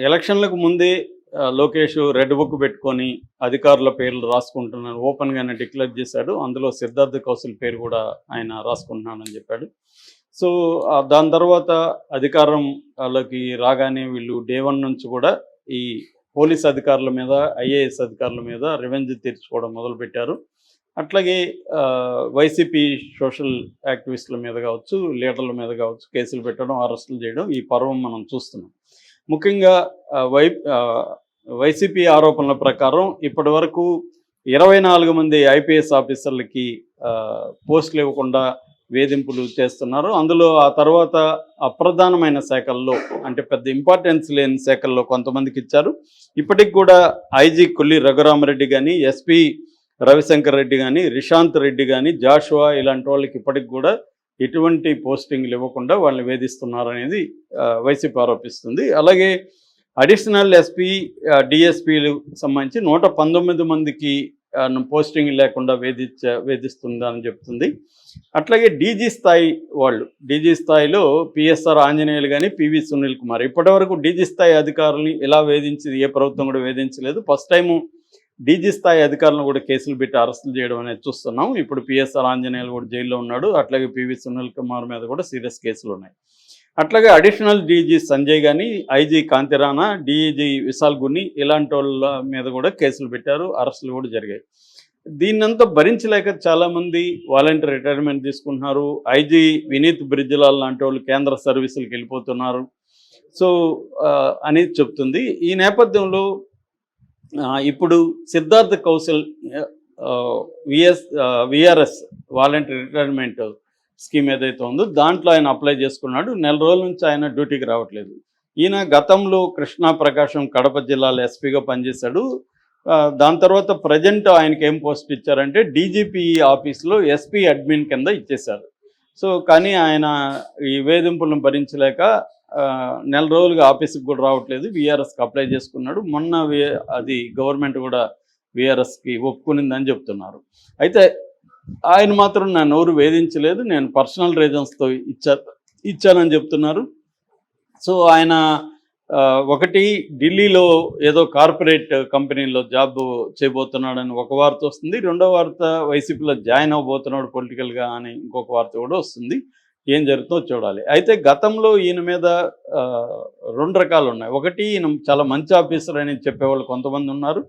ఎలక్షన్‌లకు ముందే Lokesh red book పెట్టుకొని అధికారుల పేర్లు రాసుకుంటున్నాను ఓపెన్‌గానే డిక్లేర్ చేశాడు. అందులో సిద్ధార్థ్ కౌశల్ పేరు కూడా ఆయన రాసుకుంటున్నానని చెప్పాడు. సో, దాని తర్వాత అధికారం ఆళ్ళకి రాగానే వీళ్ళు డే 1 నుంచి కూడా ఈ పోలీస్ అధికారుల మీద, ఐఏఎస్ అధికారుల మీద రివెంజ్ తీర్చుకోవడం మొదలుపెట్టారు. అట్లాగే వైసీపీ సోషల్ యాక్టివిస్టుల మీద కావచ్చు, లీడర్ల మీద కావచ్చు కేసులు పెట్టడం, అరెస్టులు చేయడం ఈ పర్వం మనం చూస్తున్నాం. ముఖ్యంగా వైసీపీ ఆరోపణల ప్రకారం ఇప్పటివరకు 24 మంది ఐపీఎస్ ఆఫీసర్లకి పోస్టులు ఇవ్వకుండా వేధింపులు చేస్తున్నారు. అందులో ఆ తర్వాత అప్రధానమైన శాఖల్లో అంటే పెద్ద ఇంపార్టెన్స్ లేని శాఖల్లో కొంతమందికి ఇచ్చారు. ఇప్పటికి కూడా ఐజీ కొల్లి రఘురామరెడ్డి కానీ, ఎస్పీ రవిశంకర్ రెడ్డి కానీ, రిషాంత్ రెడ్డి కానీ, జాషువా ఇలాంటి వాళ్ళకి ఇప్పటికి కూడా ఎటువంటి పోస్టింగ్లు ఇవ్వకుండా వాళ్ళని వేధిస్తున్నారనేది వైసీపీ ఆరోపిస్తుంది. అలాగే అడిషనల్ ఎస్పీ, డిఎస్పీలు సంబంధించి 119 మందికి పోస్టింగ్ లేకుండా వేధిస్తుందని చెప్తుంది. అట్లాగే డీజీ స్థాయి వాళ్ళు, డీజీ స్థాయిలో పిఎస్ఆర్ ఆంజనేయులు కానీ, పివి సునీల్ కుమార్ ఇప్పటివరకు డీజీ స్థాయి అధికారులని ఇలా వేధించింది ఏ ప్రభుత్వం కూడా వేధించలేదు. ఫస్ట్ టైము డీజీ స్థాయి అధికారులను కూడా కేసులు పెట్టి అరెస్టులు చేయడం అనేది చూస్తున్నాం. ఇప్పుడు పిఎస్ఆర్ ఆంజనేయులు కూడా జైల్లో ఉన్నాడు. అట్లాగే పివి సునీల్ కుమార్ మీద కూడా సీరియస్ కేసులు ఉన్నాయి. అట్లాగే అడిషనల్ డీజీ సంజయ్ కానీ, ఐజీ కాంతిరాణా, డీఈజీ విశాల్ గుని ఇలాంటి వాళ్ళ మీద కూడా కేసులు పెట్టారు, అరెస్టులు కూడా జరిగాయి. దీన్నంతా భరించలేక చాలామంది వాలంటీర్ రిటైర్మెంట్ తీసుకుంటున్నారు. ఐజీ వినీత్ బ్రిజ్లాల్ లాంటి వాళ్ళు కేంద్ర సర్వీసులకు వెళ్ళిపోతున్నారు. సో అనేది చెప్తుంది. ఈ నేపథ్యంలో ఇప్పుడు Siddharth Kaushal VRS volunteer retirement scheme ఏదైతే ఉందో దాంట్లో ఆయన అప్లై చేసుకున్నాడు. నెల రోజుల నుంచి ఆయన డ్యూటీకి రావట్లేదు. ఈయన గతంలో కృష్ణా ప్రకాశం కడప జిల్లాలో ఎస్పీగా పనిచేశాడు. దాని తర్వాత ప్రజెంట్ ఆయనకి ఏం పోస్ట్ ఇచ్చారంటే డీజీపీ ఆఫీస్లో ఎస్పీ అడ్మిన్ కింద ఇచ్చేశారు. సో కానీ ఆయన ఈ వేధింపులను భరించలేక నెల రోజులుగా ఆఫీస్కి కూడా రావట్లేదు. విఆర్ఎస్కి అప్లై చేసుకున్నాడు. మొన్న అది గవర్నమెంట్ కూడా విఆర్ఎస్కి ఒప్పుకునిందని చెప్తున్నారు. అయితే ఆయన మాత్రం నన్ను ఎవరు వేధించలేదు, నేను పర్సనల్ రీజన్స్తో ఇచ్చానని చెప్తున్నారు. సో ఆయన ఒకటి ఢిల్లీలో ఏదో కార్పొరేట్ కంపెనీలో జాబ్ చేయబోతున్నాడని ఒక వార్త వస్తుంది. రెండో వార్త వైసీపీలో జాయిన్ అవ్వబోతున్నాడు పొలిటికల్గా అని ఇంకొక వార్త కూడా వస్తుంది. ఏం జరుగుతుందో చూడాలి. అయితే గతంలో ఈయన మీద 2 రకాలు ఉన్నాయి. ఒకటి ఈయన చాలా మంచి ఆఫీసర్ అని చెప్పేవాళ్ళు కొంతమంది ఉన్నారు.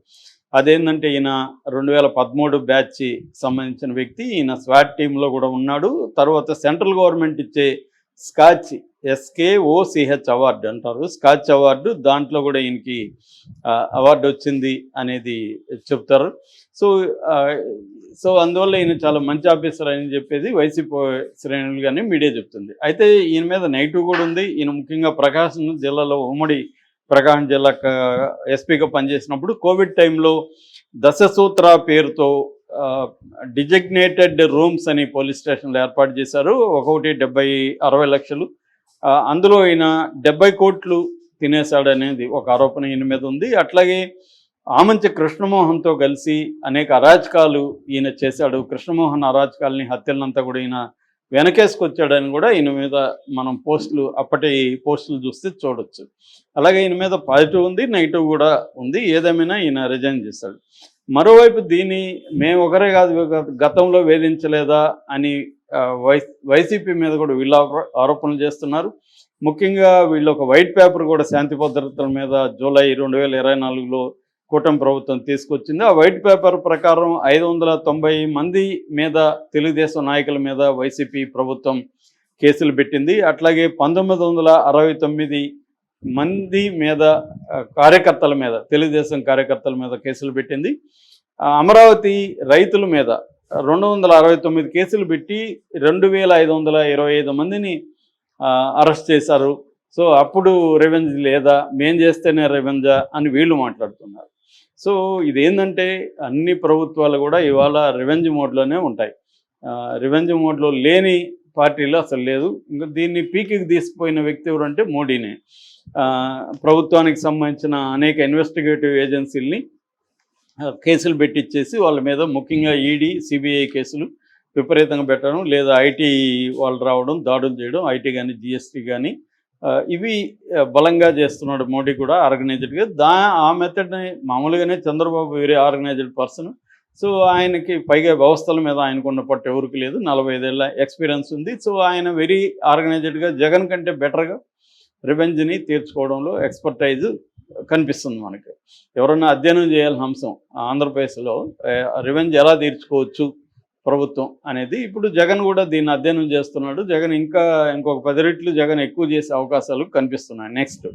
అదేంటంటే ఈయన 2013 బ్యాచ్ సంబంధించిన వ్యక్తి. ఈయన స్వాట్ టీంలో కూడా ఉన్నాడు. తర్వాత సెంట్రల్ గవర్నమెంట్ ఇచ్చే స్కాచ్ SKOCH అవార్డు అంటారు, స్కాచ్ అవార్డు, దాంట్లో కూడా ఈయనకి అవార్డు వచ్చింది అనేది చెప్తారు. సో అందువల్ల ఈయన చాలా మంచి ఆఫీసర్ అని చెప్పేది వైసీపీ శ్రేణులు కానీ మీడియా చెప్తుంది. అయితే ఈయన మీద నెగిటివ్ కూడా ఉంది. ఈయన ముఖ్యంగా ప్రకాశం జిల్లాలో ఉమ్మడి ప్రకాశం జిల్లా ఎస్పీగా పనిచేసినప్పుడు కోవిడ్ టైంలో దశసూత్ర పేరుతో డిజిగ్నేటెడ్ రూమ్స్ అని పోలీస్ స్టేషన్లో ఏర్పాటు చేశారు. ఒక్కొక్కటి 60 లక్షలు. అందులో ఈయన 70 కోట్లు తినేశాడనేది ఒక ఆరోపణ ఈయన మీద ఉంది. అట్లాగే ఆమంచి కృష్ణమోహన్తో కలిసి అనేక అరాచకాలు ఈయన చేశాడు. కృష్ణమోహన్ అరాచకాలని, హత్యలంతా కూడా ఈయన వెనకేసుకొచ్చాడని కూడా ఈయన మీద మనం అప్పటి పోస్టులు చూస్తే చూడొచ్చు. అలాగే ఈయన మీద పాజిటివ్ ఉంది, నెగిటివ్ కూడా ఉంది. ఏదేమైనా ఈయన రిజైన్ చేశాడు. మరోవైపు దీన్ని మేము ఒకరే కాదు గతంలో వేధించలేదా అని వైసీపీ మీద కూడా వీళ్ళు ఆరోపణలు చేస్తున్నారు. ముఖ్యంగా వీళ్ళు ఒక వైట్ పేపర్ కూడా శాంతి భద్రతల మీద జూలై 2024లో కూటమి ప్రభుత్వం తీసుకొచ్చింది. ఆ వైట్ పేపర్ ప్రకారం 590 మంది మీద, తెలుగుదేశం నాయకుల మీద వైసీపీ ప్రభుత్వం కేసులు పెట్టింది. అట్లాగే 1969 మంది మీద, కార్యకర్తల మీద, తెలుగుదేశం కార్యకర్తల మీద కేసులు పెట్టింది. అమరావతి రైతుల మీద 269 కేసులు పెట్టి 2525 మందిని అరెస్ట్ చేశారు. సో అప్పుడు రెవెంజ్ లేదా, మేం చేస్తేనే రెవెంజా అని వీళ్ళు మాట్లాడుతున్నారు. సో ఇదేంటంటే అన్ని ప్రభుత్వాలు కూడా ఇవాళ రివెంజ్ మోడ్లోనే ఉంటాయి. రివెంజ్ మోడ్లో లేని పార్టీలో అసలు లేదు. ఇంకా దీన్ని పీకికి తీసుకుపోయిన వ్యక్తి ఎవరంటే మోడీనే. ప్రభుత్వానికి సంబంధించిన అనేక ఇన్వెస్టిగేటివ్ ఏజెన్సీలని కేసులు పెట్టించేసి వాళ్ళ మీద, ముఖ్యంగా ఈడీ, సిబిఐ కేసులు విపరీతంగా పెట్టడం, లేదా ఐటీ వాళ్ళు రావడం, దాడులు చేయడం, ఐటీ కానీ, జిఎస్టీ కానీ, ఇవి బలంగా చేస్తున్నాడు మోడీ కూడా ఆర్గనైజ్డ్గా. ఆ మెథడ్ని మామూలుగానే Chandrababu very organised person. So ఆయనకి పైగా వ్యవస్థల మీద ఆయనకున్న పట్టు ఎవరికి లేదు. 45 ఏళ్ళ ఎక్స్పీరియన్స్ ఉంది. సో ఆయన వెరీ ఆర్గనైజ్డ్గా జగన్ కంటే బెటర్గా రివెంజ్ని తీర్చుకోవడంలో ఎక్స్పర్టైజ్ కనిపిస్తుంది మనకి. ఎవరన్నా అధ్యయనం చేయాల్సిన అంశం ఆంధ్రప్రదేశ్లో రివెంజ్ ఎలా తీర్చుకోవచ్చు ప్రభుత్వం అనేది. ఇప్పుడు జగన్ కూడా దీన్ని అధ్యయనం చేస్తున్నాడు. జగన్ ఇంకొక 10 రెట్లు జగన్ ఎక్కువ చేసే అవకాశాలు కనిపిస్తున్నాయి నెక్స్ట్.